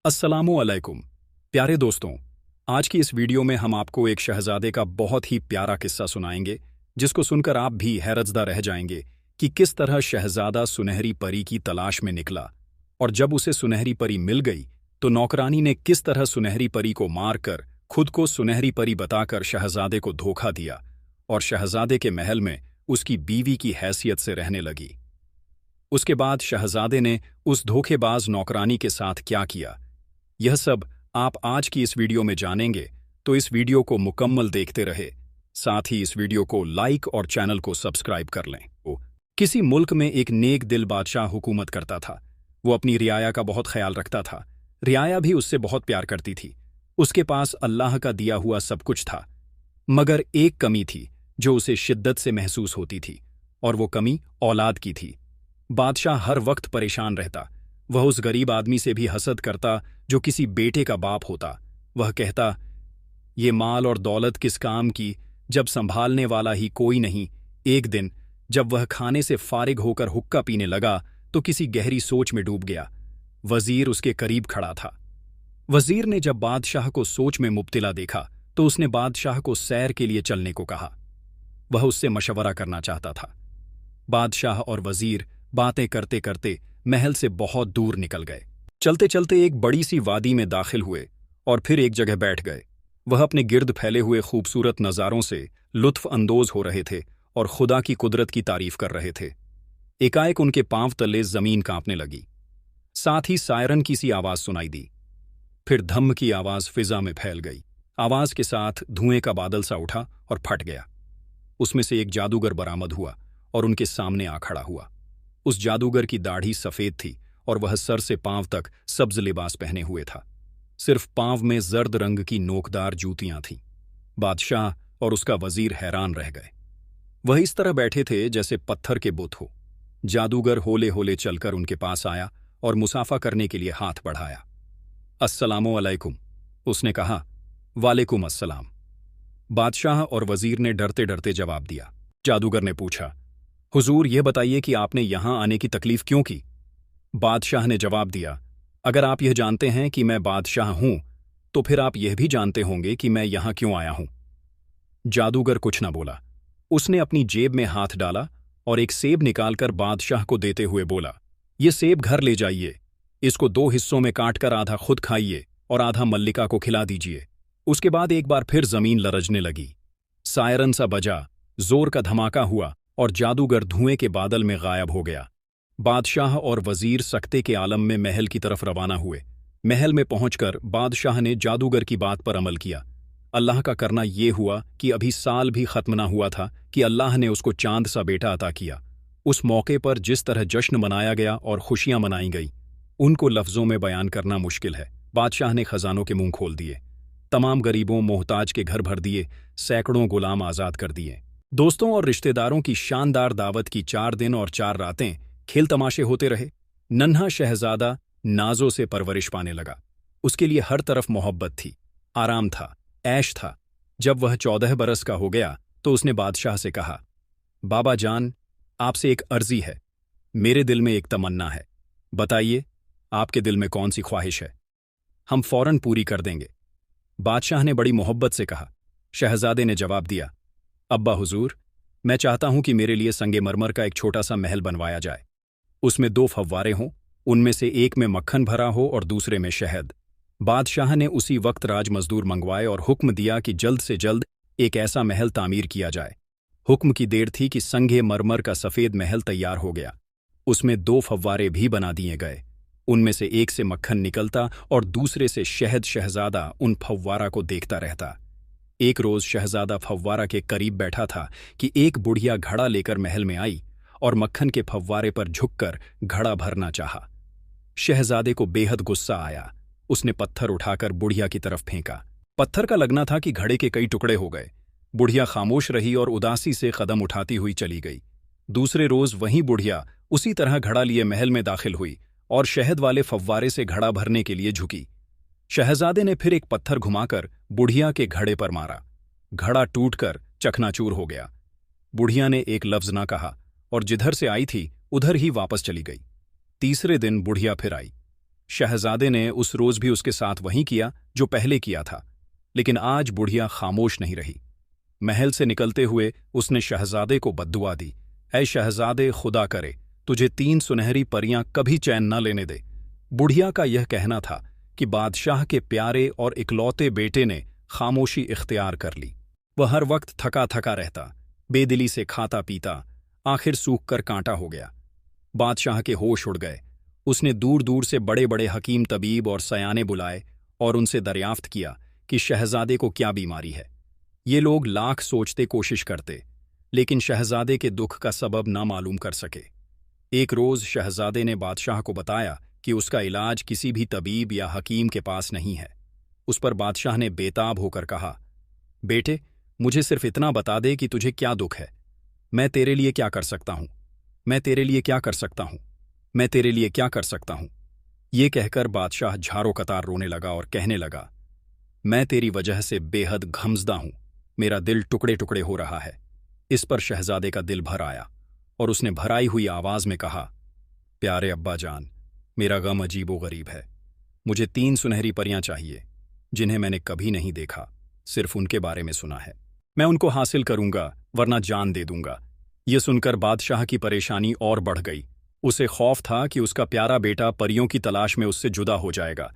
अस्सलामुअलैकुम प्यारे दोस्तों। आज की इस वीडियो में हम आपको एक शहजादे का बहुत ही प्यारा किस्सा सुनाएंगे जिसको सुनकर आप भी हैरतज़दा रह जाएंगे कि किस तरह शहजादा सुनहरी परी की तलाश में निकला और जब उसे सुनहरी परी मिल गई तो नौकरानी ने किस तरह सुनहरी परी को मारकर खुद को सुनहरी परी बताकर शहजादे को धोखा दिया और शहजादे के महल में उसकी बीवी की हैसियत से रहने लगी। उसके बाद शहजादे ने उस धोखेबाज नौकरानी के साथ क्या किया, यह सब आप आज की इस वीडियो में जानेंगे, तो इस वीडियो को मुकम्मल देखते रहे। साथ ही इस वीडियो को लाइक और चैनल को सब्सक्राइब कर लें। किसी मुल्क में एक नेक दिल बादशाह हुकूमत करता था। वो अपनी रियाया का बहुत ख्याल रखता था। रियाया भी उससे बहुत प्यार करती थी। उसके पास अल्लाह का दिया हुआ सब कुछ था, मगर एक कमी थी जो उसे शिद्दत से महसूस होती थी, और वो कमी औलाद की थी। बादशाह हर वक्त परेशान रहता। वह उस गरीब आदमी से भी हसद करता जो किसी बेटे का बाप होता। वह कहता, ये माल और दौलत किस काम की जब संभालने वाला ही कोई नहीं। एक दिन जब वह खाने से फारिग होकर हुक्का पीने लगा तो किसी गहरी सोच में डूब गया। वजीर उसके करीब खड़ा था। वजीर ने जब बादशाह को सोच में मुब्तिला देखा तो उसने बादशाह को सैर के लिए चलने को कहा। वह उससे मशवरा करना चाहता था। बादशाह और वजीर बातें करते करते महल से बहुत दूर निकल गए। चलते चलते एक बड़ी सी वादी में दाखिल हुए और फिर एक जगह बैठ गए। वह अपने गिर्द फैले हुए खूबसूरत नज़ारों से लुत्फ अंदोज हो रहे थे और खुदा की कुदरत की तारीफ कर रहे थे। एकाएक उनके पांव तले जमीन कांपने लगी। साथ ही सायरन की सी आवाज सुनाई दी। फिर धम्म की आवाज फिजा में फैल गई। आवाज के साथ धुएं का बादल सा उठा और फट गया। उसमें से एक जादूगर बरामद हुआ और उनके सामने आ खड़ा हुआ। उस जादूगर की दाढ़ी सफेद थी और वह सर से पांव तक सब्ज लिबास पहने हुए था। सिर्फ पांव में जर्द रंग की नोकदार जूतियां थीं। बादशाह और उसका वजीर हैरान रह गए। वह इस तरह बैठे थे जैसे पत्थर के बुत हो। जादूगर होले होले चलकर उनके पास आया और मुसाफा करने के लिए हाथ बढ़ाया। अस्सलामु अलैकुम, उसने कहा। वालेकुम अस्सलाम, बादशाह और वजीर ने डरते डरते जवाब दिया। जादूगर ने पूछा, हुजूर ये बताइए कि आपने यहां आने की तकलीफ क्यों की? बादशाह ने जवाब दिया, अगर आप यह जानते हैं कि मैं बादशाह हूं तो फिर आप यह भी जानते होंगे कि मैं यहां क्यों आया हूं। जादूगर कुछ न बोला। उसने अपनी जेब में हाथ डाला और एक सेब निकालकर बादशाह को देते हुए बोला, ये सेब घर ले जाइए। इसको 2 हिस्सों में काटकर आधा खुद खाइए और आधा मल्लिका को खिला दीजिए। उसके बाद एक बार फिर जमीन लरजने लगी। सायरन सा बजा, जोर का धमाका हुआ और जादूगर धुएं के बादल में गायब हो गया। बादशाह और वजीर सकते के आलम में महल की तरफ रवाना हुए। महल में पहुंचकर बादशाह ने जादूगर की बात पर अमल किया। अल्लाह का करना ये हुआ कि अभी साल भी खत्म ना हुआ था कि अल्लाह ने उसको चांद सा बेटा अता किया। उस मौके पर जिस तरह जश्न मनाया गया और खुशियां मनाई गई, उनको लफ्जों में बयान करना मुश्किल है। बादशाह ने खजानों के मुंह खोल दिए। तमाम गरीबों मोहताज के घर भर दिए। सैकड़ों गुलाम आज़ाद कर दिए। दोस्तों और रिश्तेदारों की शानदार दावत की 4 दिन और 4 रातें खेल तमाशे होते रहे। नन्हा शहजादा नाजों से परवरिश पाने लगा। उसके लिए हर तरफ मोहब्बत थी, आराम था, ऐश था। जब वह 14 बरस का हो गया तो उसने बादशाह से कहा, बाबा जान, आपसे एक अर्जी है। मेरे दिल में एक तमन्ना है। बताइए, आपके दिल में कौन सी ख्वाहिश है? हम फौरन पूरी कर देंगे। बादशाह ने बड़ी मोहब्बत से कहा। शहजादे ने जवाब दिया, अब्बा हुजूर, मैं चाहता हूं कि मेरे लिए संगे मरमर का एक छोटा सा महल बनवाया जाए। उसमें 2 फव्वारे हों, उनमें से एक में मक्खन भरा हो और दूसरे में शहद। बादशाह ने उसी वक्त राजमजदूर मंगवाए और हुक्म दिया कि जल्द से जल्द एक ऐसा महल तामीर किया जाए। हुक्म की देर थी कि संगे मरमर का सफ़ेद महल तैयार हो गया। उसमें 2 फव्वारे भी बना दिए गए। उनमें से एक से मक्खन निकलता और दूसरे से शहद। शहजादा उन फव्वारा को देखता रहता। एक रोज शहजादा फव्वारा के करीब बैठा था कि एक बुढ़िया घड़ा लेकर महल में आई और मक्खन के फव्वारे पर झुककर घड़ा भरना चाहा। शहजादे को बेहद गुस्सा आया। उसने पत्थर उठाकर बुढ़िया की तरफ फेंका। पत्थर का लगना था कि घड़े के कई टुकड़े हो गए। बुढ़िया खामोश रही और उदासी से कदम उठाती हुई चली गई। दूसरे रोज वहीं बुढ़िया उसी तरह घड़ा लिए महल में दाखिल हुई और शहद वाले फव्वारे से घड़ा भरने के लिए झुकी। शहजादे ने फिर एक पत्थर घुमाकर बुढ़िया के घड़े पर मारा। घड़ा टूटकर चकनाचूर हो गया। बुढ़िया ने एक लफ्ज ना कहा और जिधर से आई थी उधर ही वापस चली गई। तीसरे दिन बुढ़िया फिर आई। शहजादे ने उस रोज भी उसके साथ वही किया जो पहले किया था, लेकिन आज बुढ़िया खामोश नहीं रही। महल से निकलते हुए उसने शहजादे को बद्दुआ दी, ऐ शहजादे, खुदा करे तुझे 3 सुनहरी परियां कभी चैन न लेने दे। बुढ़िया का यह कहना था कि बादशाह के प्यारे और इकलौते बेटे ने खामोशी इख्तियार कर ली। वह हर वक्त थका थका रहता, बेदिली से खाता पीता, आखिर सूख कर कांटा हो गया। बादशाह के होश उड़ गए। उसने दूर दूर से बड़े बड़े हकीम तबीब और सयाने बुलाए और उनसे दरियाफ्त किया कि शहजादे को क्या बीमारी है। ये लोग लाख सोचते कोशिश करते, लेकिन शहजादे के दुख का सबब ना मालूम कर सके। एक रोज शहजादे ने बादशाह को बताया कि उसका इलाज किसी भी तबीब या हकीम के पास नहीं है। उस पर बादशाह ने बेताब होकर कहा, बेटे, मुझे सिर्फ इतना बता दे कि तुझे क्या दुख है। मैं तेरे लिए क्या कर सकता हूं? मैं तेरे लिए क्या कर सकता हूं? मैं तेरे लिए क्या कर सकता हूं? ये कहकर बादशाह झारो कतार रोने लगा और कहने लगा, मैं तेरी वजह से बेहद घमज़दा हूं, मेरा दिल टुकड़े टुकड़े हो रहा है। इस पर शहजादे का दिल भर आया और उसने भराई हुई आवाज में कहा, प्यारे अब्बा जान, मेरा गम अजीबो गरीब है। मुझे 3 सुनहरी परियां चाहिए, जिन्हें मैंने कभी नहीं देखा, सिर्फ उनके बारे में सुना है। मैं उनको हासिल करूंगा, वरना जान दे दूंगा। यह सुनकर बादशाह की परेशानी और बढ़ गई। उसे खौफ था कि उसका प्यारा बेटा परियों की तलाश में उससे जुदा हो जाएगा।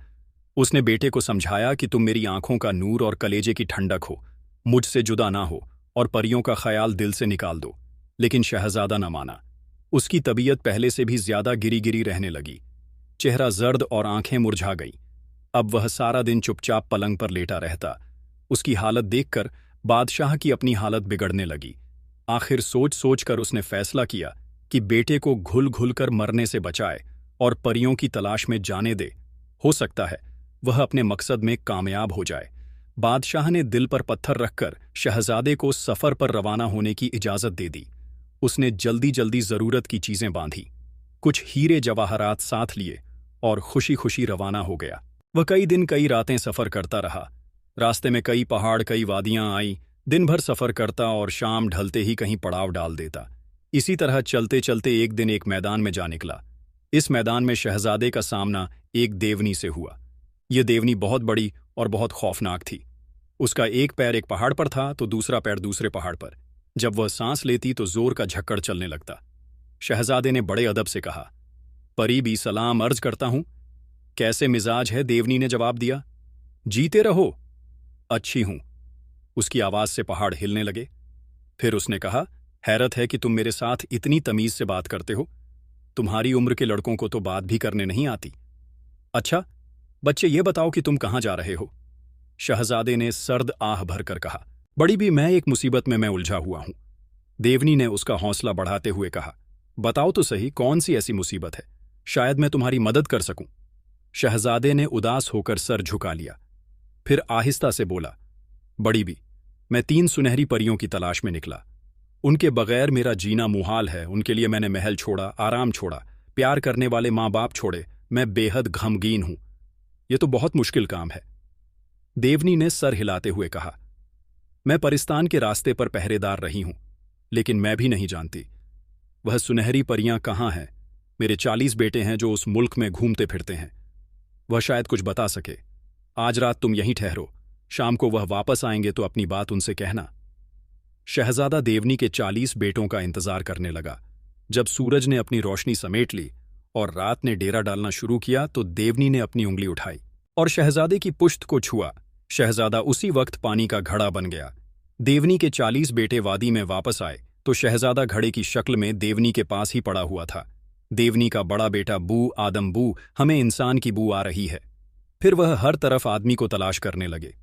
उसने बेटे को समझाया कि तुम मेरी आंखों का नूर और कलेजे की ठंडक हो, मुझसे जुदा ना हो और परियों का ख्याल दिल से निकाल दो। लेकिन शहजादा न माना। उसकी तबीयत पहले से भी ज्यादा गिरी गिरी रहने लगी। चेहरा जर्द और आंखें मुरझा गईं। अब वह सारा दिन चुपचाप पलंग पर लेटा रहता। उसकी हालत देखकर बादशाह की अपनी हालत बिगड़ने लगी। आखिर सोच सोच कर उसने फैसला किया कि बेटे को घुल घुल कर मरने से बचाए और परियों की तलाश में जाने दे। हो सकता है वह अपने मकसद में कामयाब हो जाए। बादशाह ने दिल पर पत्थर रखकर शहजादे को सफर पर रवाना होने की इजाजत दे दी। उसने जल्दी जल्दी जरूरत की चीजें बांधी, कुछ हीरे जवाहरात साथ लिए और खुशी खुशी रवाना हो गया। वह कई दिन कई रातें सफर करता रहा। रास्ते में कई पहाड़ कई वादियां आईं। दिन भर सफर करता और शाम ढलते ही कहीं पड़ाव डाल देता। इसी तरह चलते चलते एक दिन एक मैदान में जा निकला। इस मैदान में शहजादे का सामना एक देवनी से हुआ। यह देवनी बहुत बड़ी और बहुत खौफनाक थी। उसका एक पैर एक पहाड़ पर था तो दूसरा पैर दूसरे पहाड़ पर। जब वह सांस लेती तो जोर का झक्कड़ चलने लगता। शहजादे ने बड़े अदब से कहा, परी भी सलाम अर्ज करता हूं। कैसे मिजाज है? देवनी ने जवाब दिया, जीते रहो। अच्छी हूं। उसकी आवाज से पहाड़ हिलने लगे। फिर उसने कहा, हैरत है कि तुम मेरे साथ इतनी तमीज से बात करते हो। तुम्हारी उम्र के लड़कों को तो बात भी करने नहीं आती। अच्छा बच्चे, ये बताओ कि तुम कहां जा रहे हो? शहजादे ने सर्द आह भरकर कहा, बड़ी भी मैं एक मुसीबत में मैं उलझा हुआ हूं। देवनी ने उसका हौसला बढ़ाते हुए कहा, बताओ तो सही, कौन सी ऐसी मुसीबत है? शायद मैं तुम्हारी मदद कर सकूं। शहजादे ने उदास होकर सर झुका लिया। फिर आहिस्ता से बोला, बड़ी भी, मैं 3 सुनहरी परियों की तलाश में निकला। उनके बगैर मेरा जीना मुहाल है। उनके लिए मैंने महल छोड़ा, आराम छोड़ा, प्यार करने वाले माँ बाप छोड़े। मैं बेहद गमगीन हूं। यह तो बहुत मुश्किल काम है। देवनी ने सर हिलाते हुए कहा, मैं परिस्तान के रास्ते पर पहरेदार रही हूं, लेकिन मैं भी नहीं जानती वह सुनहरी परियां कहाँ हैं। मेरे 40 बेटे हैं जो उस मुल्क में घूमते फिरते हैं। वह शायद कुछ बता सके। आज रात तुम यहीं ठहरो, शाम को वह वापस आएंगे तो अपनी बात उनसे कहना। शहजादा देवनी के 40 बेटों का इंतजार करने लगा। जब सूरज ने अपनी रोशनी समेट ली और रात ने डेरा डालना शुरू किया तो देवनी ने अपनी उंगली उठाई और शहजादे की पुश्त को छुआ। शहजादा उसी वक्त पानी का घड़ा बन गया। देवनी के 40 बेटे वादी में वापस आए तो शहजादा घड़े की शक्ल में देवनी के पास ही पड़ा हुआ था। देवनी का बड़ा बेटा, बू आदम, बू हमें इंसान की बू आ रही है। फिर वह हर तरफ आदमी को तलाश करने लगे।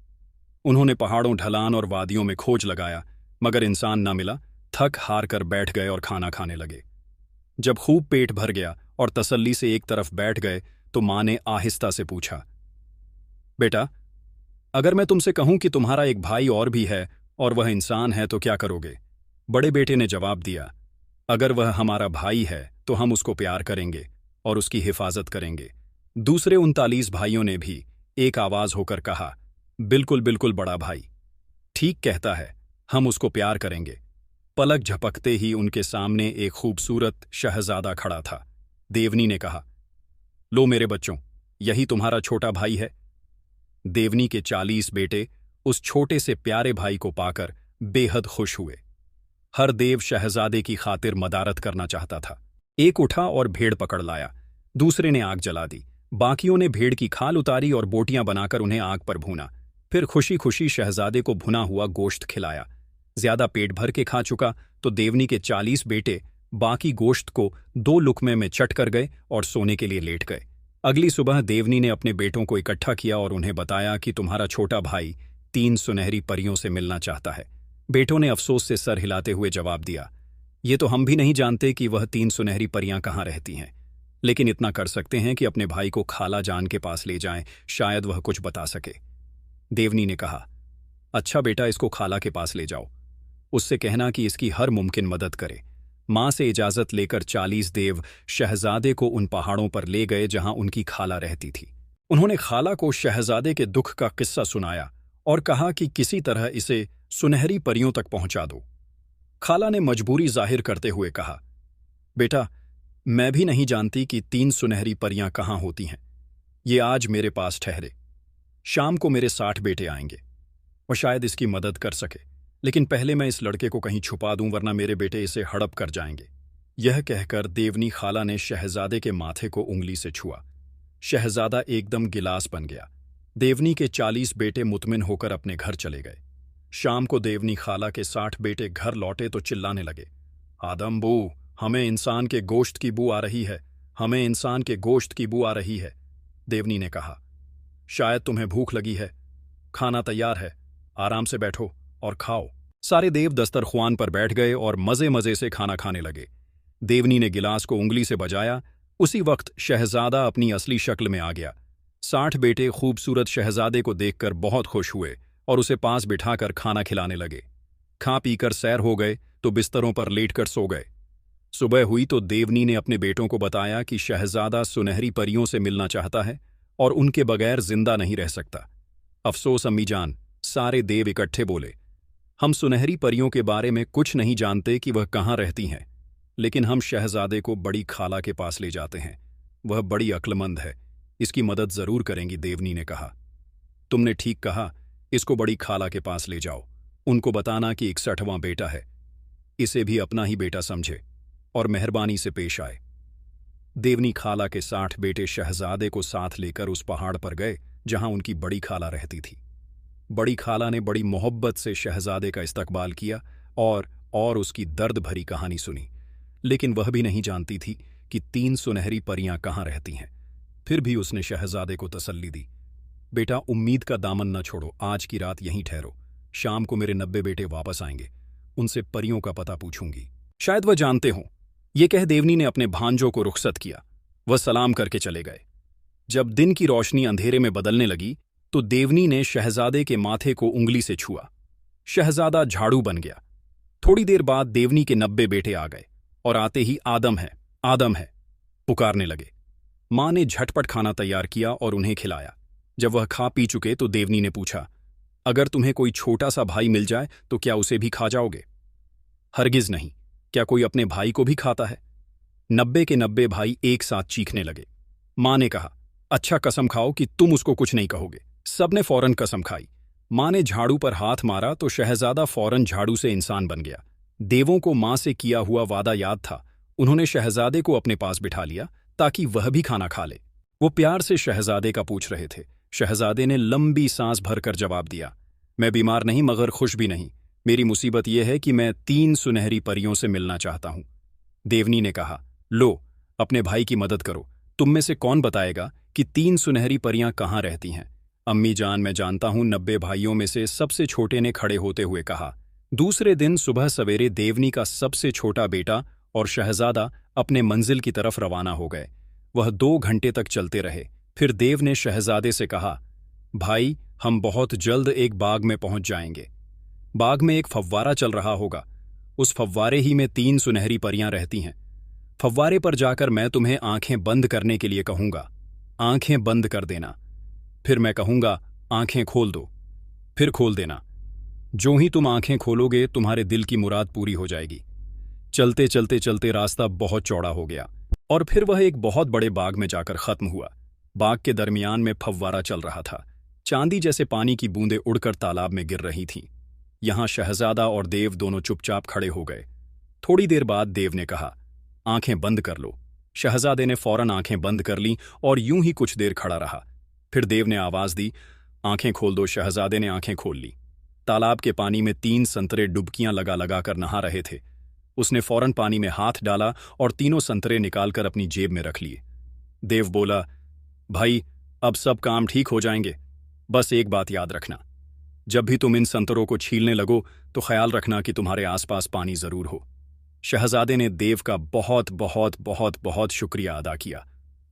उन्होंने पहाड़ों, ढलान और वादियों में खोज लगाया, मगर इंसान न मिला। थक हार कर बैठ गए और खाना खाने लगे। जब खूब पेट भर गया और तसल्ली से एक तरफ बैठ गए तो मां ने आहिस्ता से पूछा, बेटा, अगर मैं तुमसे कहूं कि तुम्हारा एक भाई और भी है और वह इंसान है तो क्या करोगे? बड़े बेटे ने जवाब दिया, अगर वह हमारा भाई है तो हम उसको प्यार करेंगे और उसकी हिफाजत करेंगे। दूसरे 39 भाइयों ने भी एक आवाज होकर कहा, बिल्कुल बिल्कुल बड़ा भाई, ठीक कहता है, हम उसको प्यार करेंगे। पलक झपकते ही उनके सामने एक खूबसूरत शहजादा खड़ा था। देवनी ने कहा, लो मेरे बच्चों, यही तुम्हारा छोटा भाई है? देवनी के 40 बेटे उस छोटे से प्यारे भाई को पाकर बेहद खुश हुए। हर देव शहजादे की खातिर मदारत करना चाहता था। एक उठा और भेड़ पकड़ लाया, दूसरे ने आग जला दी, बाकियों ने भेड़ की खाल उतारी और बोटियां बनाकर उन्हें आग पर भूना। फिर खुशी खुशी शहजादे को भुना हुआ गोश्त खिलाया। ज्यादा पेट भर के खा चुका तो देवनी के 40 बेटे बाकी गोश्त को 2 लुकमे में चट कर गए और सोने के लिए लेट गए। अगली सुबह देवनी ने अपने बेटों को इकट्ठा किया और उन्हें बताया कि तुम्हारा छोटा भाई 3 सुनहरी परियों से मिलना चाहता है। बेटों ने अफसोस से सर हिलाते हुए जवाब दिया, ये तो हम भी नहीं जानते कि वह 3 सुनहरी परियां कहाँ रहती हैं, लेकिन इतना कर सकते हैं कि अपने भाई को खाला जान के पास ले जाएं, शायद वह कुछ बता सके। देवनी ने कहा, अच्छा बेटा, इसको खाला के पास ले जाओ, उससे कहना कि इसकी हर मुमकिन मदद करे। मां से इजाजत लेकर 40 देव शहजादे को उन पहाड़ों पर ले गए जहां उनकी खाला रहती थी। उन्होंने खाला को शहजादे के दुख का किस्सा सुनाया और कहा कि किसी तरह इसे सुनहरी परियों तक पहुंचा दो। खाला ने मजबूरी जाहिर करते हुए कहा, बेटा, मैं भी नहीं जानती कि 3 सुनहरी परियां कहाँ होती हैं। ये आज मेरे पास ठहरे, शाम को मेरे 60 बेटे आएंगे, और शायद इसकी मदद कर सके, लेकिन पहले मैं इस लड़के को कहीं छुपा दूं, वरना मेरे बेटे इसे हड़प कर जाएंगे। यह कहकर देवनी खाला ने शहजादे के माथे को उंगली से छुआ। शहजादा एकदम गिलास बन गया। देवनी के 40 बेटे मुतमिन होकर अपने घर चले गए। शाम को देवनी खाला के 60 बेटे घर लौटे तो चिल्लाने लगे, आदम बू, हमें इंसान के गोश्त की बू आ रही है, हमें इंसान के गोश्त की बू आ रही है। देवनी ने कहा, शायद तुम्हें भूख लगी है, खाना तैयार है, आराम से बैठो और खाओ। सारे देव दस्तरख्वान पर बैठ गए और मजे मजे से खाना खाने लगे। देवनी ने गिलास को उंगली से बजाया। उसी वक्त शहजादा अपनी असली शक्ल में आ गया। 60 बेटे खूबसूरत शहजादे को देखकर बहुत खुश हुए और उसे पास बिठाकर खाना खिलाने लगे। खा पीकर सैर हो गए तो बिस्तरों पर लेटकर सो गए। सुबह हुई तो देवनी ने अपने बेटों को बताया कि शहजादा सुनहरी परियों से मिलना चाहता है और उनके बगैर जिंदा नहीं रह सकता। अफसोस अम्मीजान, सारे देव इकट्ठे बोले, हम सुनहरी परियों के बारे में कुछ नहीं जानते कि वह कहाँ रहती हैं, लेकिन हम शहजादे को बड़ी खाला के पास ले जाते हैं। वह बड़ी अक्लमंद है, इसकी मदद जरूर करेंगी। देवनी ने कहा, तुमने ठीक कहा, इसको बड़ी खाला के पास ले जाओ। उनको बताना कि 61वां बेटा है, इसे भी अपना ही बेटा समझे और मेहरबानी से पेश आए। देवनी खाला के 60 बेटे शहजादे को साथ लेकर उस पहाड़ पर गए जहां उनकी बड़ी खाला रहती थी। बड़ी खाला ने बड़ी मोहब्बत से शहजादे का इस्तकबाल किया और उसकी दर्द भरी कहानी सुनी, लेकिन वह भी नहीं जानती थी कि 3 सुनहरी परियां कहाँ रहती हैं। फिर भी उसने शहजादे को तसल्ली दी, बेटा, उम्मीद का दामन न छोड़ो, आज की रात यहीं ठहरो, शाम को मेरे 90 बेटे वापस आएंगे, उनसे परियों का पता पूछूंगी, शायद वह जानते हों। ये कह देवनी ने अपने भांजों को रुखसत किया। वह सलाम करके चले गए। जब दिन की रोशनी अंधेरे में बदलने लगी तो देवनी ने शहजादे के माथे को उंगली से छुआ। शहजादा झाड़ू बन गया। थोड़ी देर बाद देवनी के 90 बेटे आ गए और आते ही आदम है, आदम है पुकारने लगे। मां ने झटपट खाना तैयार किया और उन्हें खिलाया। जब वह खा पी चुके तो देवनी ने पूछा, अगर तुम्हें कोई छोटा सा भाई मिल जाए तो क्या उसे भी खा जाओगे? हरगिज नहीं, क्या कोई अपने भाई को भी खाता है? 90 के 90 भाई एक साथ चीखने लगे। मां ने कहा, अच्छा कसम खाओ कि तुम उसको कुछ नहीं कहोगे। सबने फौरन कसम खाई। मां ने झाड़ू पर हाथ मारा तो शहजादा फौरन झाड़ू से इंसान बन गया। देवों को मां से किया हुआ वादा याद था। उन्होंने शहजादे को अपने पास बिठा लिया ताकि वह भी खाना खा ले। वो प्यार से शहजादे का पूछ रहे थे। शहजादे ने लंबी सांस भरकर जवाब दिया, मैं बीमार नहीं मगर खुश भी नहीं। मेरी मुसीबत यह है कि मैं 3 सुनहरी परियों से मिलना चाहता हूं। देवनी ने कहा, लो, अपने भाई की मदद करो। तुम में से कौन बताएगा कि 3 सुनहरी परियां कहाँ रहती हैं? अम्मी जान, मैं जानता हूं, 90 भाइयों में से सबसे छोटे ने खड़े होते हुए कहा। दूसरे दिन सुबह सवेरे देवनी का सबसे छोटा बेटा और शहजादा अपने मंजिल की तरफ रवाना हो गए। वह 2 घंटे तक चलते रहे। फिर देव ने शहजादे से कहा, भाई, हम बहुत जल्द एक बाग में पहुंच जाएंगे। बाग में एक फव्वारा चल रहा होगा, उस फव्वारे ही में 3 सुनहरी परियां रहती हैं। फव्वारे पर जाकर मैं तुम्हें आंखें बंद करने के लिए कहूंगा, आंखें बंद कर देना। फिर मैं कहूंगा, आंखें खोल दो, फिर खोल देना। जो ही तुम आंखें खोलोगे तुम्हारे दिल की मुराद पूरी हो जाएगी। चलते चलते चलते रास्ता बहुत चौड़ा हो गया और फिर वह एक बहुत बड़े बाग में जाकर खत्म हुआ। बाग के दरमियान में फव्वारा चल रहा था। चांदी जैसे पानी की बूंदें उड़कर तालाब में गिर रही थीं। यहां शहजादा और देव दोनों चुपचाप खड़े हो गए। थोड़ी देर बाद देव ने कहा, आंखें बंद कर लो। शहजादे ने फौरन आंखें बंद कर लीं और यूं ही कुछ देर खड़ा रहा। फिर देव ने आवाज दी, आंखें खोल दो। शहजादे ने आंखें खोल ली। तालाब के पानी में 3 संतरे डुबकियां लगा लगा कर नहा रहे थे। उसने फौरन पानी में हाथ डाला और तीनों संतरे निकालकर अपनी जेब में रख लिए। देव बोला, भाई, अब सब काम ठीक हो जाएंगे। बस एक बात याद रखना, जब भी तुम इन संतरों को छीलने लगो तो ख्याल रखना कि तुम्हारे आसपास पानी जरूर हो। शहजादे ने देव का बहुत बहुत बहुत बहुत शुक्रिया अदा किया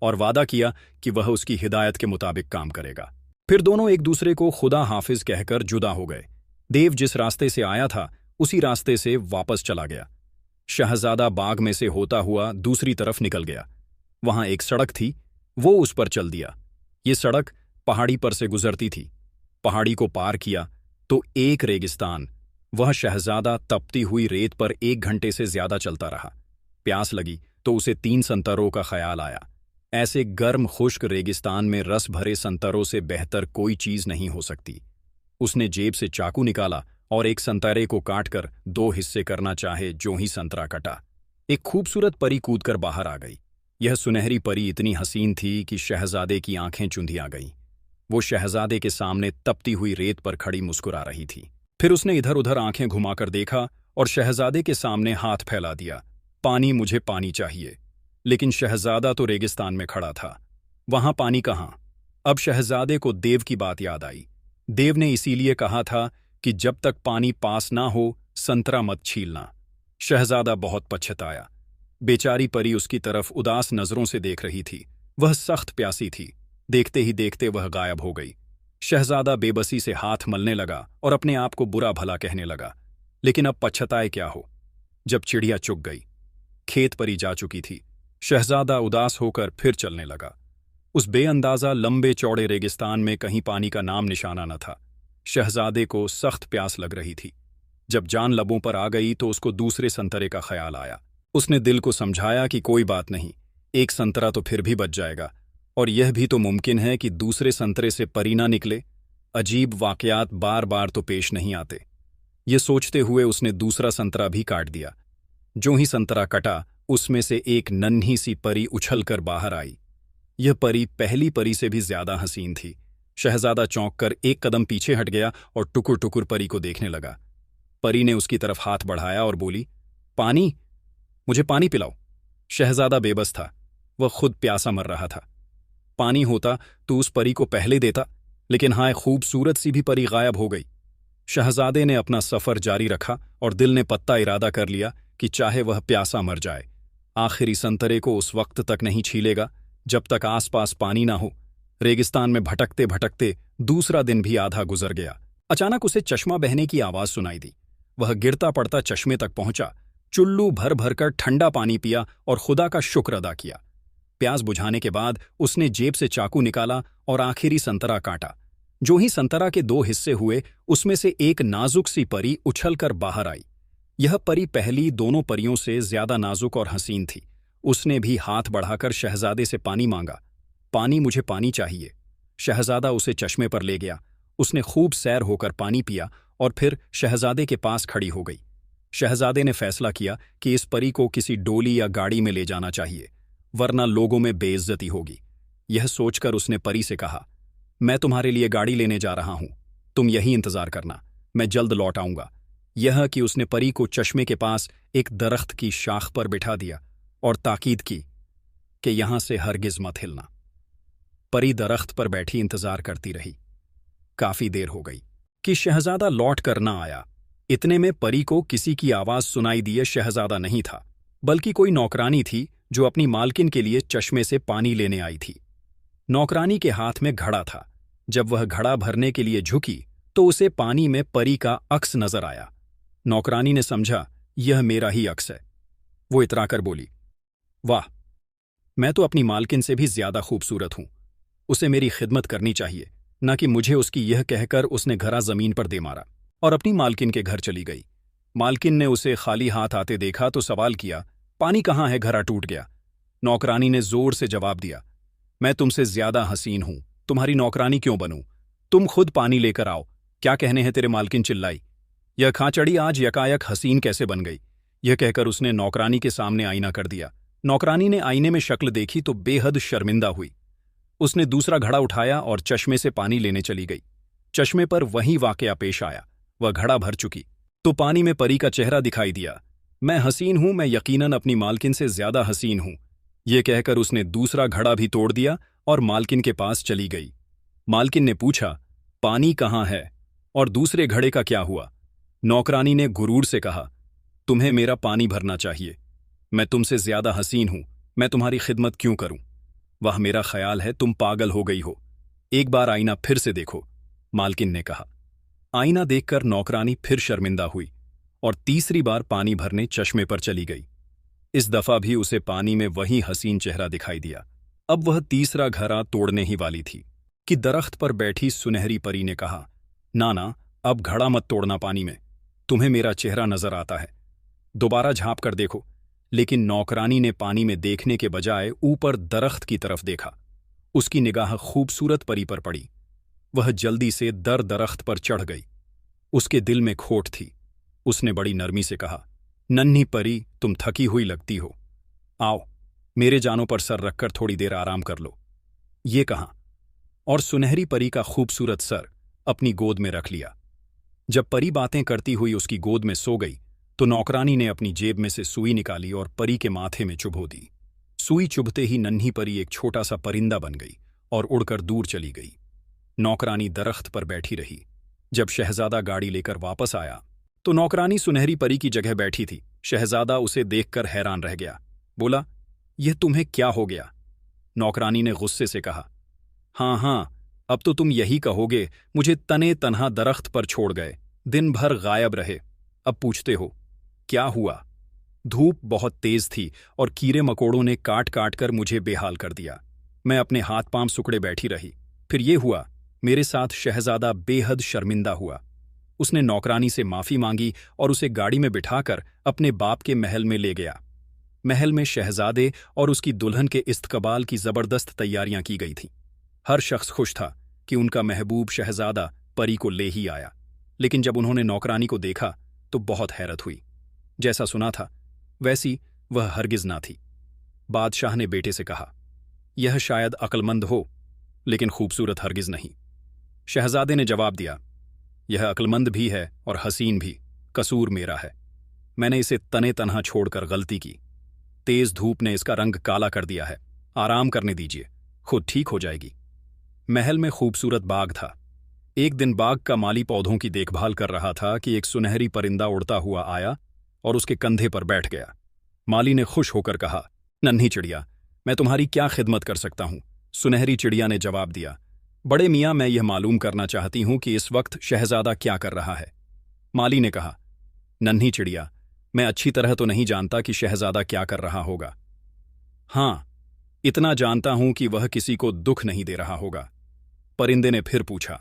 और वादा किया कि वह उसकी हिदायत के मुताबिक काम करेगा। फिर दोनों एक दूसरे को खुदा हाफिज कहकर जुदा हो गए। देव जिस रास्ते से आया था उसी रास्ते से वापस चला गया। शहजादा बाग में से होता हुआ दूसरी तरफ निकल गया। वहां एक सड़क थी, वो उस पर चल दिया। ये सड़क पहाड़ी पर से गुजरती थी। पहाड़ी को पार किया तो एक रेगिस्तान। वह शहजादा तपती हुई रेत पर 1 घंटे से ज्यादा चलता रहा। प्यास लगी तो उसे 3 संतरों का ख्याल आया। ऐसे गर्म खुश्क रेगिस्तान में रस भरे संतरों से बेहतर कोई चीज नहीं हो सकती। उसने जेब से चाकू निकाला और एक संतरे को काटकर 2 हिस्से करना चाहे, जो ही संतरा कटा, एक खूबसूरत परी कूदकर बाहर आ गई। यह सुनहरी परी इतनी हसीन थी कि शहजादे की आंखें चुंधिया गईं। वो शहजादे के सामने तपती हुई रेत पर खड़ी मुस्कुरा रही थी। फिर उसने इधर उधर आंखें घुमाकर देखा और शहजादे के सामने हाथ फैला दिया, पानी, मुझे पानी चाहिए। लेकिन शहजादा तो रेगिस्तान में खड़ा था, वहां पानी कहां। अब शहजादे को देव की बात याद आई। देव ने इसीलिए कहा था कि जब तक पानी पास ना हो संतरा मत छीलना। शहजादा बहुत पछताया। बेचारी परी उसकी तरफ उदास नजरों से देख रही थी। वह सख्त प्यासी थी। देखते ही देखते वह गायब हो गई। शहजादा बेबसी से हाथ मलने लगा और अपने आप को बुरा भला कहने लगा। लेकिन अब पछताए क्या हो, जब चिड़िया चुग गई। खेत परी जा चुकी थी। शहजादा उदास होकर फिर चलने लगा। उस बेअंदाजा लंबे चौड़े रेगिस्तान में कहीं पानी का नाम निशाना न था। शहजादे को सख्त प्यास लग रही थी। जब जान लबों पर आ गई तो उसको दूसरे संतरे का ख्याल आया। उसने दिल को समझाया कि कोई बात नहीं, एक संतरा तो फिर भी बच जाएगा, और यह भी तो मुमकिन है कि दूसरे संतरे से परी ना निकले। अजीब वाकयात बार बार तो पेश नहीं आते। ये सोचते हुए उसने दूसरा संतरा भी काट दिया। जो ही संतरा कटा, उसमें से एक नन्ही सी परी उछलकर बाहर आई। यह परी पहली परी से भी ज्यादा हसीन थी। शहजादा चौंक कर एक कदम पीछे हट गया और टुकुर टुकुर परी को देखने लगा। परी ने उसकी तरफ हाथ बढ़ाया और बोली, पानी, मुझे पानी पिलाओ। शहजादा बेबस था, वह खुद प्यासा मर रहा था। पानी होता तो उस परी को पहले देता, लेकिन हाय, खूबसूरत सी भी परी गायब हो गई। शहजादे ने अपना सफर जारी रखा और दिल ने पत्ता इरादा कर लिया कि चाहे वह प्यासा मर जाए, आखिरी संतरे को उस वक्त तक नहीं छीलेगा जब तक आसपास पानी ना हो। रेगिस्तान में भटकते भटकते दूसरा दिन भी आधा गुजर गया। अचानक उसे चश्मा बहने की आवाज सुनाई दी। वह गिरता पड़ता चश्मे तक पहुंचा, चुल्लू भर भर कर ठंडा पानी पिया और खुदा का शुक्र अदा किया। प्यास बुझाने के बाद उसने जेब से चाकू निकाला और आखिरी संतरा काटा। जो ही संतरा के 2 हिस्से हुए, उसमें से एक नाजुक सी परी उछलकर बाहर आई। यह परी पहली दोनों परियों से ज्यादा नाजुक और हसीन थी। उसने भी हाथ बढ़ाकर शहजादे से पानी मांगा। पानी, मुझे पानी चाहिए। शहजादा उसे चश्मे पर ले गया। उसने खूब सैर होकर पानी पिया और फिर शहजादे के पास खड़ी हो गई। शहजादे ने फैसला किया कि इस परी को किसी डोली या गाड़ी में ले जाना चाहिए, वरना लोगों में बेइज्जती होगी। यह सोचकर उसने परी से कहा, मैं तुम्हारे लिए गाड़ी लेने जा रहा हूं, तुम यही इंतजार करना, मैं जल्द लौट आऊंगा। यह कि उसने परी को चश्मे के पास एक दरख्त की शाख पर बिठा दिया और ताकीद की कि यहां से हरगिज मत हिलना। परी दरख्त पर बैठी इंतजार करती रही। काफी देर हो गई कि शहजादा लौट कर न आया। इतने में परी को किसी की आवाज सुनाई दिए। शहजादा नहीं था, बल्कि कोई नौकरानी थी जो अपनी मालकिन के लिए चश्मे से पानी लेने आई थी। नौकरानी के हाथ में घड़ा था। जब वह घड़ा भरने के लिए झुकी तो उसे पानी में परी का अक्स नजर आया। नौकरानी ने समझा, यह मेरा ही अक्स है। वो इतराकर बोली, वाह, मैं तो अपनी मालकिन से भी ज्यादा खूबसूरत हूं। उसे मेरी खिदमत करनी चाहिए, न कि मुझे उसकी। यह कहकर उसने घड़ा जमीन पर दे मारा और अपनी मालकिन के घर चली गई। मालकिन ने उसे खाली हाथ आते देखा तो सवाल किया, पानी कहाँ है? घड़ा टूट गया। नौकरानी ने जोर से जवाब दिया, मैं तुमसे ज्यादा हसीन हूं, तुम्हारी नौकरानी क्यों बनूं? तुम खुद पानी लेकर आओ। क्या कहने हैं तेरे? मालकिन चिल्लाई। यह खांचड़ी आज यकायक हसीन कैसे बन गई? यह कहकर उसने नौकरानी के सामने आईना कर दिया। नौकरानी ने आईने में शक्ल देखी तो बेहद शर्मिंदा हुई। उसने दूसरा घड़ा उठाया और चश्मे से पानी लेने चली गई। चश्मे पर वही वाकया पेश आया। वह घड़ा भर चुकी तो पानी में परी का चेहरा दिखाई दिया। मैं हसीन हूं, मैं यकीनन अपनी मालकिन से ज्यादा हसीन हूं। यह कहकर उसने दूसरा घड़ा भी तोड़ दिया और मालकिन के पास चली गई। मालकिन ने पूछा, पानी कहाँ है और दूसरे घड़े का क्या हुआ? नौकरानी ने गुरूर से कहा, तुम्हें मेरा पानी भरना चाहिए। मैं तुमसे ज्यादा हसीन हूं, मैं तुम्हारी खिदमत क्यों करूं? वह मेरा ख्याल है तुम पागल हो गई हो। एक बार आईना फिर से देखो, मालकिन ने कहा। आईना देखकर नौकरानी फिर शर्मिंदा हुई और तीसरी बार पानी भरने चश्मे पर चली गई। इस दफा भी उसे पानी में वही हसीन चेहरा दिखाई दिया। अब वह तीसरा घड़ा तोड़ने ही वाली थी कि दरख्त पर बैठी सुनहरी परी ने कहा, नाना, अब घड़ा मत तोड़ना पानी में, तुम्हें मेरा चेहरा नजर आता है। दोबारा झांप कर देखो। लेकिन नौकरानी ने पानी में देखने के बजाय ऊपर दरख्त की तरफ देखा। उसकी निगाह खूबसूरत परी पर पड़ी। वह जल्दी से दरख्त पर चढ़ गई। उसके दिल में खोट थी। उसने बड़ी नरमी से कहा, नन्ही परी, तुम थकी हुई लगती हो, आओ मेरे जानों पर सर रखकर थोड़ी देर आराम कर लो। ये कहा और सुनहरी परी का खूबसूरत सर अपनी गोद में रख लिया। जब परी बातें करती हुई उसकी गोद में सो गई तो नौकरानी ने अपनी जेब में से सुई निकाली और परी के माथे में चुभो दी। सुई चुभते ही नन्ही परी एक छोटा सा परिंदा बन गई और उड़कर दूर चली गई। नौकरानी दरख्त पर बैठी रही। जब शहजादा गाड़ी लेकर वापस आया तो नौकरानी सुनहरी परी की जगह बैठी थी। शहजादा उसे देखकर हैरान रह गया। बोला, यह तुम्हें क्या हो गया? नौकरानी ने गुस्से से कहा, हाँ, अब तो तुम यही कहोगे, मुझे तने तन्हा दरख्त पर छोड़ गए, दिन भर गायब रहे। अब पूछते हो क्या हुआ? धूप बहुत तेज थी और कीड़े मकोड़ों ने काट काट कर मुझे बेहाल कर दिया। मैं अपने हाथ पांव सुकड़े बैठी रही। फिर ये हुआ। मेरे साथ शहजादा बेहद शर्मिंदा हुआ। उसने नौकरानी से माफी मांगी और उसे गाड़ी में बिठाकर अपने बाप के महल में ले गया। महल में शहजादे और उसकी दुल्हन के इस्तकबाल की जबरदस्त तैयारियां की गई थीं। हर शख्स खुश था कि उनका महबूब शहजादा परी को ले ही आया। लेकिन जब उन्होंने नौकरानी को देखा तो बहुत हैरत हुई। जैसा सुना था वैसी वह हरगिज ना थी। बादशाह ने बेटे से कहा, यह शायद अक्लमंद हो लेकिन खूबसूरत हरगिज नहीं। शहजादे ने जवाब दिया, यह अक्लमंद भी है और हसीन भी, कसूर मेरा है। मैंने इसे तने तन्हा छोड़कर गलती की। तेज धूप ने इसका रंग काला कर दिया है। आराम करने दीजिए, खुद ठीक हो जाएगी। महल में खूबसूरत बाग था। एक दिन बाग का माली पौधों की देखभाल कर रहा था कि एक सुनहरी परिंदा उड़ता हुआ आया और उसके कंधे पर बैठ गया। माली ने खुश होकर कहा, नन्ही चिड़िया, मैं तुम्हारी क्या खिदमत कर सकता हूं? सुनहरी चिड़िया ने जवाब दिया, बड़े मियाँ, मैं यह मालूम करना चाहती हूं कि इस वक्त शहजादा क्या कर रहा है। माली ने कहा, नन्ही चिड़िया, मैं अच्छी तरह तो नहीं जानता कि शहजादा क्या कर रहा होगा। हाँ, इतना जानता हूं कि वह किसी को दुख नहीं दे रहा होगा। परिंदे ने फिर पूछा,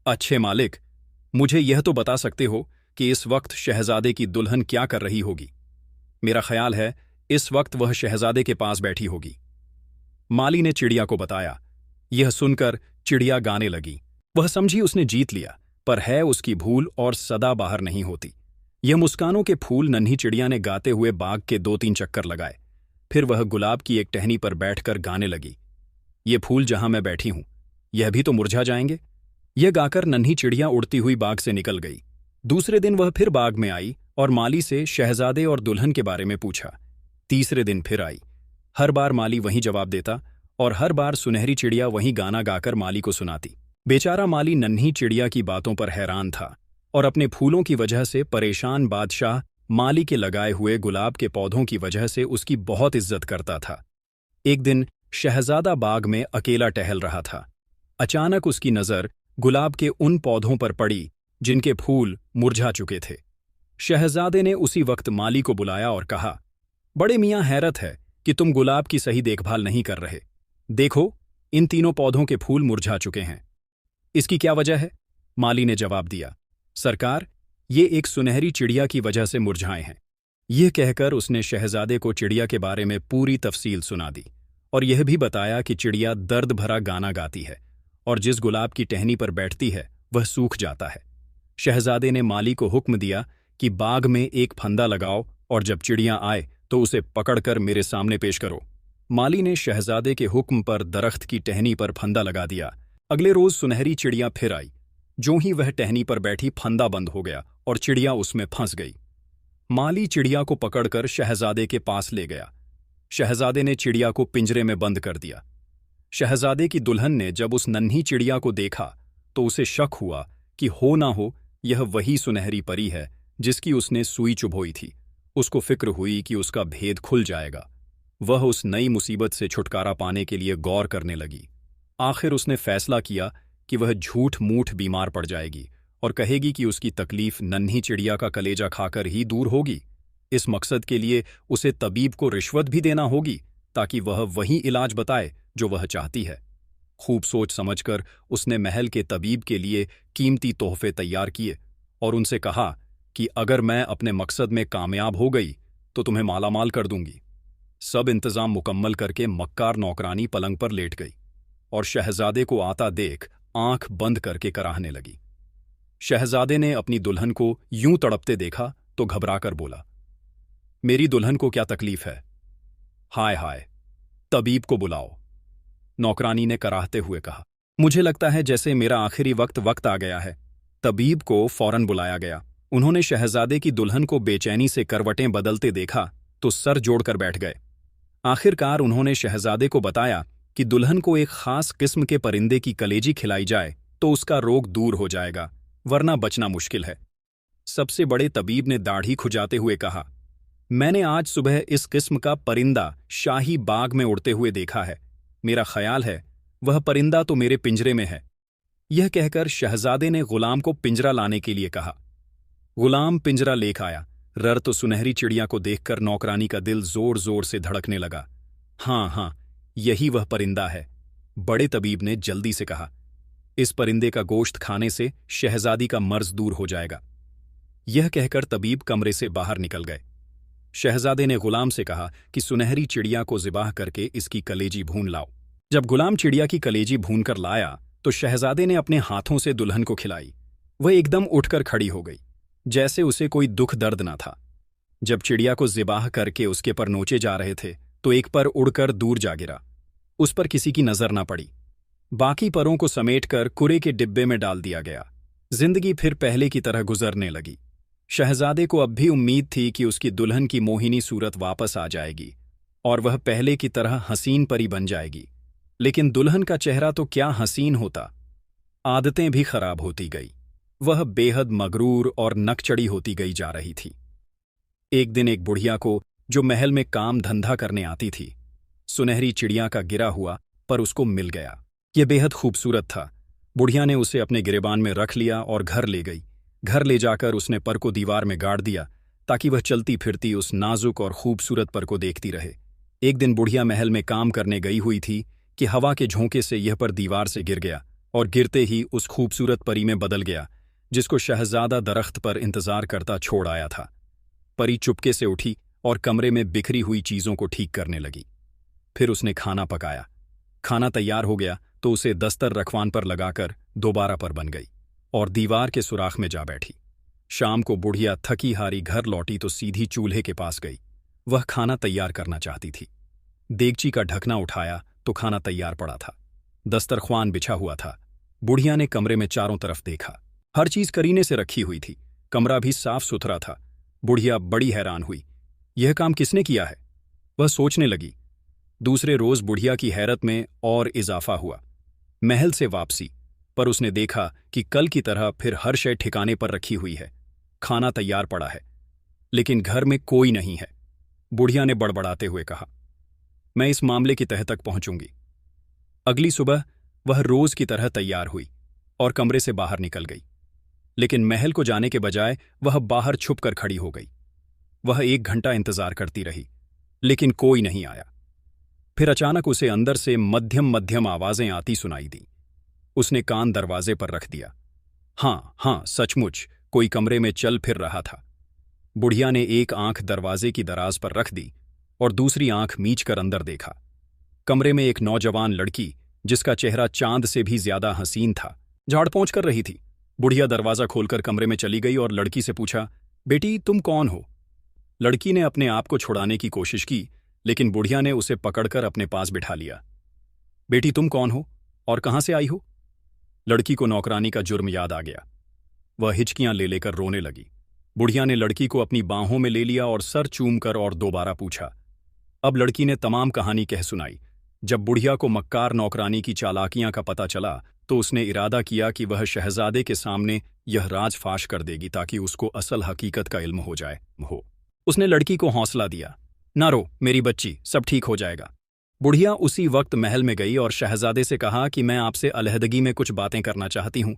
अच्छे मालिक, मुझे यह तो बता सकते हो कि इस वक्त शहजादे की दुल्हन क्या कर रही होगी? मेरा ख्याल है इस वक्त वह शहजादे के पास बैठी होगी। माली ने चिड़िया को बताया। यह सुनकर चिड़िया गाने लगी। वह समझी उसने जीत लिया, पर है उसकी भूल और सदा बाहर नहीं होती। यह मुस्कानों के फूल नन्ही चिड़िया ने गाते हुए बाग के 2-3 चक्कर लगाए। फिर वह गुलाब की एक टहनी पर बैठकर गाने लगी, ये फूल जहां मैं बैठी हूं यह भी तो मुरझा जाएंगे। यह गाकर नन्ही चिड़िया उड़ती हुई बाग से निकल गई। दूसरे दिन वह फिर बाग में आई और माली से शहजादे और दुल्हन के बारे में पूछा। तीसरे दिन फिर आई। हर बार माली वही जवाब देता और हर बार सुनहरी चिड़िया वही गाना गाकर माली को सुनाती। बेचारा माली नन्ही चिड़िया की बातों पर हैरान था और अपने फूलों की वजह से परेशान बादशाह माली के लगाए हुए गुलाब के पौधों की वजह से उसकी बहुत इज्जत करता था। एक दिन शहजादा बाग में अकेला टहल रहा था। अचानक उसकी नज़र गुलाब के उन पौधों पर पड़ी जिनके फूल मुरझा चुके थे। शहजादे ने उसी वक्त माली को बुलाया और कहा, बड़े मियाँ, हैरत है कि तुम गुलाब की सही देखभाल नहीं कर रहे। देखो, इन तीनों पौधों के फूल मुरझा चुके हैं। इसकी क्या वजह है? माली ने जवाब दिया, सरकार, ये एक सुनहरी चिड़िया की वजह से मुरझाए हैं। यह कहकर उसने शहजादे को चिड़िया के बारे में पूरी तफसील सुना दी और यह भी बताया कि चिड़िया दर्द भरा गाना गाती है और जिस गुलाब की टहनी पर बैठती है वह सूख जाता है। शहजादे ने माली को हुक्म दिया कि बाग में एक फंदा लगाओ और जब चिड़िया आए तो उसे पकड़कर मेरे सामने पेश करो। माली ने शहजादे के हुक्म पर दरख्त की टहनी पर फंदा लगा दिया। अगले रोज सुनहरी चिड़िया फिर आई। ज्यों ही वह टहनी पर बैठी फंदा बंद हो गया और चिड़िया उसमें फंस गई। माली चिड़िया को पकड़कर शहजादे के पास ले गया। शहजादे ने चिड़िया को पिंजरे में बंद कर दिया। शहजादे की दुल्हन ने जब उस नन्ही चिड़िया को देखा तो उसे शक हुआ कि हो ना हो यह वही सुनहरी परी है जिसकी उसने सुई चुभोई थी। उसको फिक्र हुई कि उसका भेद खुल जाएगा। वह उस नई मुसीबत से छुटकारा पाने के लिए गौर करने लगी। आखिर उसने फैसला किया कि वह झूठ मूठ बीमार पड़ जाएगी और कहेगी कि उसकी तकलीफ नन्ही चिड़िया का कलेजा खाकर ही दूर होगी। इस मकसद के लिए उसे तबीब को रिश्वत भी देना होगी ताकि वह वही इलाज बताए जो वह चाहती है। खूब सोच समझकर उसने महल के तबीब के लिए कीमती तोहफे तैयार किए और उनसे कहा कि अगर मैं अपने मकसद में कामयाब हो गई तो तुम्हें मालामाल कर दूंगी। सब इंतजाम मुकम्मल करके मक्कार नौकरानी पलंग पर लेट गई और शहजादे को आता देख आंख बंद करके कराहने लगी। शहजादे ने अपनी दुल्हन को यूं तड़पते देखा तो घबराकर बोला, मेरी दुल्हन को क्या तकलीफ है? हाय हाय, तबीब को बुलाओ। नौकरानी ने कराहते हुए कहा, मुझे लगता है जैसे मेरा आखिरी वक्त आ गया है। तबीब को फौरन बुलाया गया। उन्होंने शहजादे की दुल्हन को बेचैनी से करवटें बदलते देखा तो सर जोड़कर बैठ गए। आखिरकार उन्होंने शहजादे को बताया कि दुल्हन को एक खास किस्म के परिंदे की कलेजी खिलाई जाए तो उसका रोग दूर हो जाएगा, वरना बचना मुश्किल है। सबसे बड़े तबीब ने दाढ़ी खुजाते हुए कहा, मैंने आज सुबह इस किस्म का परिंदा शाही बाग में उड़ते हुए देखा है। मेरा ख्याल है वह परिंदा तो मेरे पिंजरे में है। यह कहकर शहजादे ने गुलाम को पिंजरा लाने के लिए कहा। गुलाम पिंजरा लेकर आया। रर तो सुनहरी चिड़िया को देखकर नौकरानी का दिल जोर जोर से धड़कने लगा। हाँ, यही वह परिंदा है। बड़े तबीब ने जल्दी से कहा, इस परिंदे का गोश्त खाने से शहजादी का मर्ज दूर हो जाएगा। यह कहकर तबीब कमरे से बाहर निकल गए। शहजादे ने गुलाम से कहा कि सुनहरी चिड़िया को ज़िबाह करके इसकी कलेजी भून लाओ। जब गुलाम चिड़िया की कलेजी भून कर लाया तो शहजादे ने अपने हाथों से दुल्हन को खिलाई। वह एकदम उठकर खड़ी हो गई, जैसे उसे कोई दुख दर्द न था। जब चिड़िया को ज़िबाह करके उसके पर नोचे जा रहे थे तो एक पर उड़कर दूर जा गिरा। उस पर किसी की नजर न पड़ी। बाकी परों को समेटकर कुरे के डिब्बे में डाल दिया गया। जिंदगी फिर पहले की तरह गुजरने लगी। शहजादे को अब भी उम्मीद थी कि उसकी दुल्हन की मोहिनी सूरत वापस आ जाएगी और वह पहले की तरह हसीन परी बन जाएगी। लेकिन दुल्हन का चेहरा तो क्या हसीन होता, आदतें भी खराब होती गई। वह बेहद मगरूर और नकचड़ी होती गई जा रही थी। एक दिन एक बुढ़िया को, जो महल में काम धंधा करने आती थी, सुनहरी चिड़िया का गिरा हुआ पर उसको मिल गया। यह बेहद खूबसूरत था। बुढ़िया ने उसे अपने गिरेबान में रख लिया और घर ले गई। घर ले जाकर उसने पर को दीवार में गाड़ दिया ताकि वह चलती फिरती उस नाजुक और खूबसूरत पर को देखती रहे। एक दिन बुढ़िया महल में काम करने गई हुई थी कि हवा के झोंके से यह पर दीवार से गिर गया और गिरते ही उस खूबसूरत परी में बदल गया जिसको शहजादा दरख्त पर इंतजार करता छोड़ आया था। परी चुपके से उठी और कमरे में बिखरी हुई चीजों को ठीक करने लगी। फिर उसने खाना पकाया। खाना तैयार हो गया तो उसे दस्तर रखवान पर लगाकर दोबारा पर बन गई और दीवार के सुराख में जा बैठी। शाम को बुढ़िया थकी हारी घर लौटी तो सीधी चूल्हे के पास गई। वह खाना तैयार करना चाहती थी। देगची का ढकना उठाया तो खाना तैयार पड़ा था। दस्तरख्वान बिछा हुआ था। बुढ़िया ने कमरे में चारों तरफ देखा। हर चीज करीने से रखी हुई थी। कमरा भी साफ सुथरा था। बुढ़िया बड़ी हैरान हुई। यह काम किसने किया है? वह सोचने लगी। दूसरे रोज बुढ़िया की हैरत में और इजाफा हुआ। महल से वापसी पर उसने देखा कि कल की तरह फिर हर शय ठिकाने पर रखी हुई है। खाना तैयार पड़ा है, लेकिन घर में कोई नहीं है। बुढ़िया ने बड़बड़ाते हुए कहा, मैं इस मामले की तह तक पहुंचूंगी। अगली सुबह वह रोज की तरह तैयार हुई और कमरे से बाहर निकल गई। लेकिन महल को जाने के बजाय वह बाहर छुपकर खड़ी हो गई। वह 1 घंटा इंतजार करती रही, लेकिन कोई नहीं आया। फिर अचानक उसे अंदर से मध्यम मध्यम आवाजें आती सुनाई दी। उसने कान दरवाजे पर रख दिया। हाँ, सचमुच कोई कमरे में चल फिर रहा था। बुढ़िया ने एक आंख दरवाजे की दराज पर रख दी और दूसरी आंख मींच कर अंदर देखा। कमरे में एक नौजवान लड़की, जिसका चेहरा चांद से भी ज्यादा हसीन था, झाड़ पोंछ कर रही थी। बुढ़िया दरवाजा खोलकर कमरे में चली गई और लड़की से पूछा, बेटी तुम कौन हो? लड़की ने अपने आप को छुड़ाने की कोशिश की, लेकिन बुढ़िया ने उसे पकड़कर अपने पास बिठा लिया। बेटी तुम कौन हो और कहां से आई हो? लड़की को नौकरानी का जुर्म याद आ गया। वह हिचकियां ले लेकर रोने लगी। बुढ़िया ने लड़की को अपनी बाहों में ले लिया और सर चूमकर और दोबारा पूछा। अब लड़की ने तमाम कहानी कह सुनाई। जब बुढ़िया को मक्कार नौकरानी की चालाकियां का पता चला तो उसने इरादा किया कि वह शहजादे के सामने यह राज फाश कर देगी ताकि उसको असल हकीकत का इल्म हो जाए। उसने लड़की को हौसला दिया, ना रो मेरी बच्ची, सब ठीक हो जाएगा। बुढ़िया उसी वक्त महल में गई और शहजादे से कहा कि मैं आपसे अलहदगी में कुछ बातें करना चाहती हूं।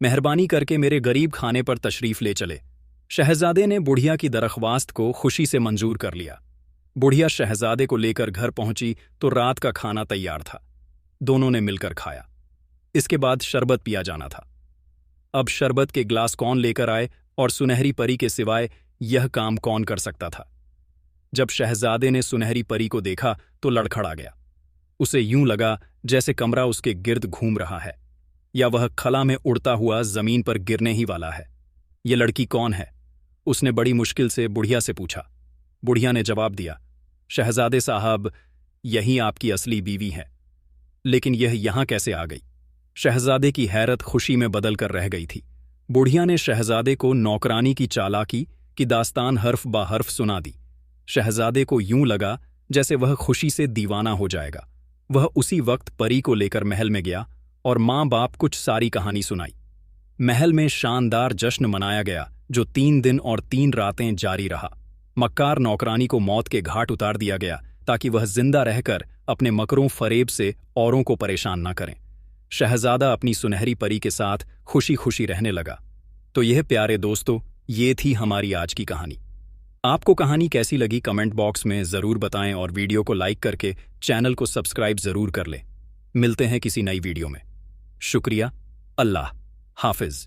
मेहरबानी करके मेरे गरीब खाने पर तशरीफ ले चले। शहजादे ने बुढ़िया की दरख्वास्त को खुशी से मंजूर कर लिया। बुढ़िया शहजादे को लेकर घर पहुंची तो रात का खाना तैयार था। दोनों ने मिलकर खाया। इसके बाद शरबत पिया जाना था। अब शरबत के ग्लास कौन लेकर आए और सुनहरी परी के सिवाय यह काम कौन कर सकता था? जब शहजादे ने सुनहरी परी को देखा तो लड़खड़ा गया। उसे यूं लगा जैसे कमरा उसके गिर्द घूम रहा है या वह खला में उड़ता हुआ जमीन पर गिरने ही वाला है। ये लड़की कौन है? उसने बड़ी मुश्किल से बुढ़िया से पूछा। बुढ़िया ने जवाब दिया, शहजादे साहब, यही आपकी असली बीवी है। लेकिन यह यहां कैसे आ गई? शहजादे की हैरत खुशी में बदल कर रह गई थी। बुढ़िया ने शहजादे को नौकरानी की चालाकी की दास्तान हर्फ बा हर्फ सुना दी। शहजादे को यूं लगा जैसे वह खुशी से दीवाना हो जाएगा। वह उसी वक्त परी को लेकर महल में गया और माँ बाप कुछ सारी कहानी सुनाई। महल में शानदार जश्न मनाया गया जो 3 दिन और 3 रातें जारी रहा। मक्कार नौकरानी को मौत के घाट उतार दिया गया ताकि वह जिंदा रहकर अपने मकरों फरेब से औरों को परेशान न करें। शहजादा अपनी सुनहरी परी के साथ खुशी खुशी रहने लगा। तो यह प्यारे दोस्तों, ये थी हमारी आज की कहानी। आपको कहानी कैसी लगी कमेंट बॉक्स में ज़रूर बताएं और वीडियो को लाइक करके चैनल को सब्सक्राइब ज़रूर कर लें। मिलते हैं किसी नई वीडियो में। शुक्रिया। अल्लाह हाफिज़।